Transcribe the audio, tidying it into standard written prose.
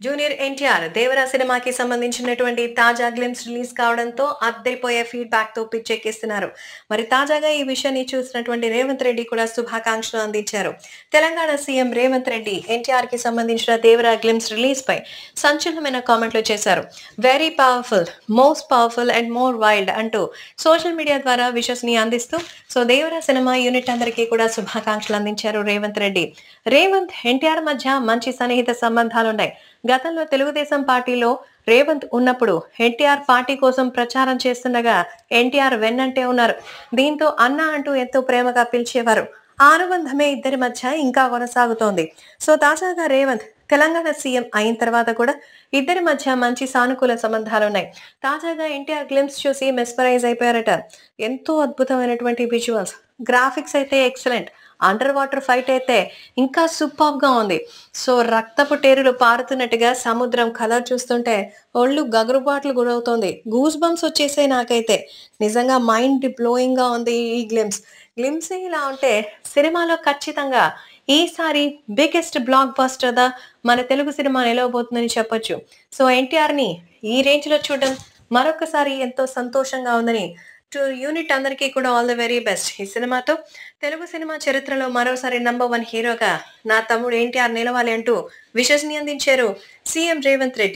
Junior NTR Devara సినిమాకి సంబంధించినటువంటి తాజా గ్లిమ్స్ రిలీజ్ కావడంతో అద్దరిపోయే ఫీడ్‌బ్యాక్ తో పిచ్చెక్కిస్తున్నారు. మరి తాజాగా ఈ విషయాన్ని చూసినటువంటి రేవంత్ రెడ్డి కూడా శుభాకాంక్షలు అందించారు. తెలంగాణ సీఎం రేవంత్ రెడ్డి ఎన్టీఆర్‌కి సంబంధించిన దేవరా గ్లిమ్స్ రిలీజ్ పై సంచలనమైన కామెంట్లు చేశారు. Very powerful, most powerful and more wild అంటూ సోషల్ మీడియా ద్వారా విషెస్ ని అందిస్తూ దేవరా సినిమా యూనిట్ అందరికీ కూడా శుభాకాంక్షలు అందించారు రేవంత్ రెడ్డి. రేవంత్ ఎన్టీఆర్ మధ్య మంచి సన్నిహిత సంబంధాలున్నాయి. గతంలో తెలుగుదేశం పార్టీలో రేవంత్ ఉన్నప్పుడు ఎన్టీఆర్ పార్టీ కోసం ప్రచారం చేస్తుండగా ఎన్టీఆర్ వెన్నంటే ఉన్నారు. దీంతో అన్న అంటూ ఎంతో ప్రేమగా పిలిచేవారు. ఆ అనుబంధమే ఇద్దరి మధ్య ఇంకా కొనసాగుతోంది. తాజాగా రేవంత్ తెలంగాణ సీఎం అయిన తర్వాత కూడా ఇద్దరి మధ్య మంచి సానుకూల సంబంధాలున్నాయి. తాజాగా ఎన్టీఆర్ గ్లిమ్స్ చూసి మెస్మరైజ్ అయిపోయారట. ఎంతో అద్భుతమైనటువంటి విజువల్స్, గ్రాఫిక్స్ అయితే ఎక్సలెంట్. అండర్ వాటర్ ఫైట్ అయితే ఇంకా సూపర్ గా ఉంది. రక్తపు టేరులు పారుతున్నట్టుగా సముద్రం కలర్ చూస్తుంటే ఒళ్ళు గగురుబాట్లు గురవుతోంది. గూస్ బంప్స్ వచ్చేసాయి నాకైతే. నిజంగా మైండ్ బ్లోయింగ్ గా ఉంది ఈ గ్లిమ్స్ ఇలా ఉంటే సినిమాలో ఖచ్చితంగా ఈసారి బిగ్గెస్ట్ బ్లాక్ బస్టర్ దా మన తెలుగు సినిమా నిలవబోతుందని చెప్పొచ్చు. ఎన్టీఆర్ ని ఈ రేంజ్ లో చూడడం మరొకసారి ఎంతో సంతోషంగా ఉందని యూనిట్ అందరికీ కూడా ఆల్ ది వెరీ బెస్ట్. ఈ సినిమాతో తెలుగు సినిమా చరిత్రలో మరోసారి నంబర్ 1 హీరోగా నా తమ్ముడు ఎన్టీఆర్ నిలవాలి అంటూ విషెస్ ని అందించారు సీఎం రేవంత్ రెడ్డి.